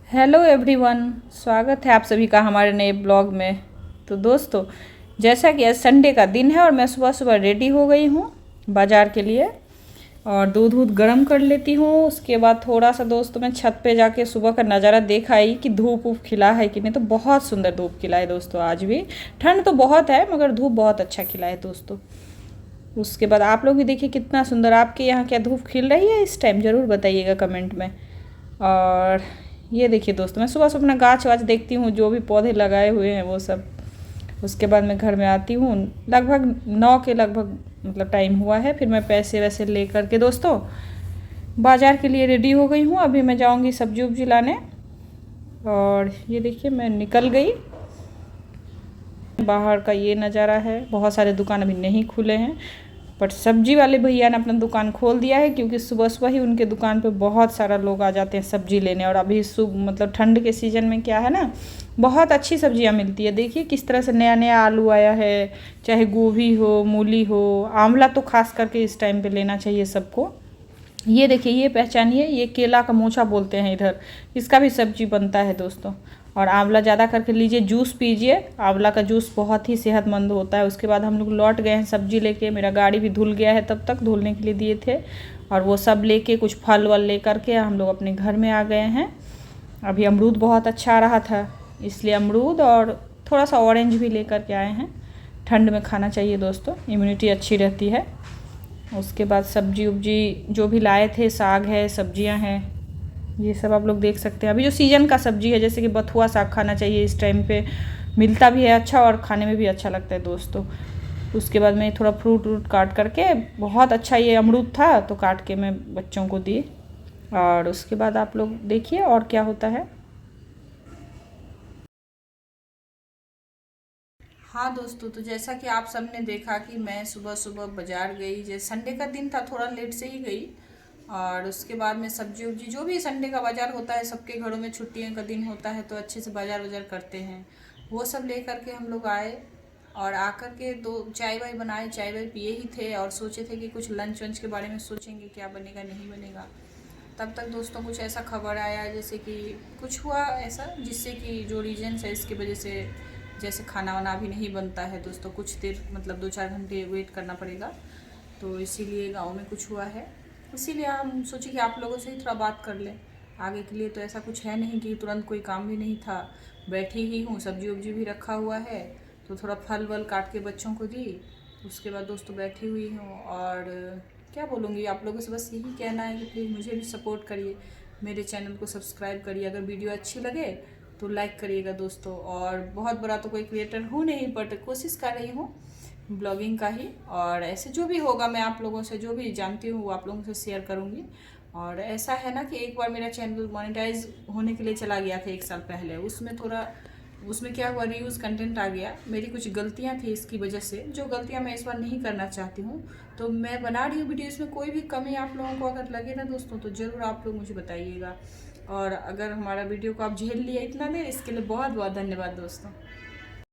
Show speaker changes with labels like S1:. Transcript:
S1: Hello everyone, स्वागत है आप सभी का हमारे नए ब्लॉग में। तो दोस्तों, जैसा कि आज संडे का दिन है और मैं सुबह सुबह रेडी हो गई हूँ बाज़ार के लिए और दूध गर्म कर लेती हूँ। उसके बाद थोड़ा सा दोस्तों मैं छत पे जाके सुबह का नज़ारा देख आई कि धूप वूप खिला है कि नहीं। तो बहुत सुंदर धूप खिला है दोस्तों। आज भी ठंड तो बहुत है मगर धूप बहुत अच्छा खिला है दोस्तों। उसके बाद आप लोग भी देखिए कितना सुंदर, आपके यहाँ क्या धूप खिल रही है इस टाइम, ज़रूर बताइएगा कमेंट में। और ये देखिए दोस्तों, मैं सुबह सुबह अपना गाछ वाछ देखती हूँ, जो भी पौधे लगाए हुए हैं वो सब। उसके बाद मैं घर में आती हूँ, लगभग 9 के लगभग मतलब टाइम हुआ है। फिर मैं पैसे वैसे ले करके दोस्तों बाज़ार के लिए रेडी हो गई हूँ। अभी मैं जाऊँगी सब्जी उब्जी लाने। और ये देखिए मैं निकल गई। बाहर का ये नज़ारा है। बहुत सारे दुकान अभी नहीं खुले हैं, बट सब्जी वाले भैया ने अपना दुकान खोल दिया है, क्योंकि सुबह सुबह ही उनके दुकान पे बहुत सारा लोग आ जाते हैं सब्जी लेने। और अभी मतलब ठंड के सीज़न में क्या है ना, बहुत अच्छी सब्जियां मिलती है। देखिए किस तरह से नया नया आलू आया है, चाहे गोभी हो, मूली हो, आंवला तो खास करके इस टाइम पे लेना चाहिए सबको। ये देखिए, ये पहचानिए, ये केला का मोचा बोलते हैं इधर, इसका भी सब्जी बनता है दोस्तों। और आंवला ज़्यादा करके लीजिए, जूस पीजिए, आंवला का जूस बहुत ही सेहतमंद होता है। उसके बाद हम लोग लौट गए हैं सब्जी लेके। मेरा गाड़ी भी धुल गया है, तब तक धुलने के लिए दिए थे। और वो सब लेके कुछ फल वल ले करके हम लोग अपने घर में आ गए हैं। अभी अमरूद बहुत अच्छा आ रहा था, इसलिए अमरूद और थोड़ा सा ऑरेंज भी ले कर के आए हैं। ठंड में खाना चाहिए दोस्तों, इम्यूनिटी अच्छी रहती है। उसके बाद सब्जी उब्जी जो भी लाए थे, साग है, सब्जियां हैं, ये सब आप लोग देख सकते हैं। अभी जो सीज़न का सब्जी है, जैसे कि बथुआ साग खाना चाहिए इस टाइम पे, मिलता भी है अच्छा और खाने में भी अच्छा लगता है दोस्तों। उसके बाद मैं थोड़ा फ्रूट व्रूट काट करके, बहुत अच्छा ये अमरूद था तो काट के मैं बच्चों को दी। और उसके बाद आप लोग देखिए और क्या होता है। हाँ दोस्तों, तो जैसा कि आप सबने देखा कि मैं सुबह सुबह बाज़ार गई। जैसे संडे का दिन था, थोड़ा लेट से ही गई। और उसके बाद में सब्जी उब्जी, जो भी संडे का बाज़ार होता है, सबके घरों में छुट्टियों का दिन होता है तो अच्छे से बाज़ार वाजार करते हैं। वो सब ले करके हम लोग आए और आकर के दो चाय वाय बनाए, चाय वाय पिए ही थे और सोचे थे कि कुछ लंच वंच के बारे में सोचेंगे, क्या बनेगा नहीं बनेगा। तब तक दोस्तों कुछ ऐसा खबर आया, जैसे कि कुछ हुआ ऐसा जिससे कि जो रीजन्स है इसकी वजह से, जैसे खाना वाना अभी नहीं बनता है दोस्तों, कुछ देर मतलब 2-4 घंटे वेट करना पड़ेगा। तो इसीलिए गांव में कुछ हुआ है, इसीलिए हम सोचे कि आप लोगों से ही थोड़ा बात कर लें आगे के लिए। तो ऐसा कुछ है नहीं कि तुरंत कोई काम भी नहीं था, बैठी ही हूँ, सब्जी उब्जी भी रखा हुआ है तो थोड़ा फल वल काट के बच्चों को दी। उसके बाद दोस्तों बैठी हुई हूँ और क्या बोलूँगी, आप लोगों से बस यही कहना है कि प्लीज़ मुझे भी सपोर्ट करिए, मेरे चैनल को सब्सक्राइब करिए, अगर वीडियो अच्छी लगे तो लाइक करिएगा दोस्तों। और बहुत बड़ा तो कोई क्रिएटर हूँ नहीं, बट कोशिश कर रही हूँ ब्लॉगिंग का ही। और ऐसे जो भी होगा मैं आप लोगों से जो भी जानती हूँ वो आप लोगों से शेयर करूँगी। और ऐसा है ना कि एक बार मेरा चैनल मोनेटाइज होने के लिए चला गया था 1 साल पहले, उसमें क्या हुआ, रीयूज़ कंटेंट आ गया। मेरी कुछ गलतियां थी इसकी वजह से, जो गलतियां मैं इस बार नहीं करना चाहती हूँ। तो मैं बना रही हूँ वीडियो, इसमें कोई भी कमी आप लोगों को अगर लगे ना दोस्तों तो ज़रूर आप लोग मुझे बताइएगा। और अगर हमारा वीडियो को आप झेल लिए इतना देर, इसके लिए बहुत बहुत धन्यवाद दोस्तों।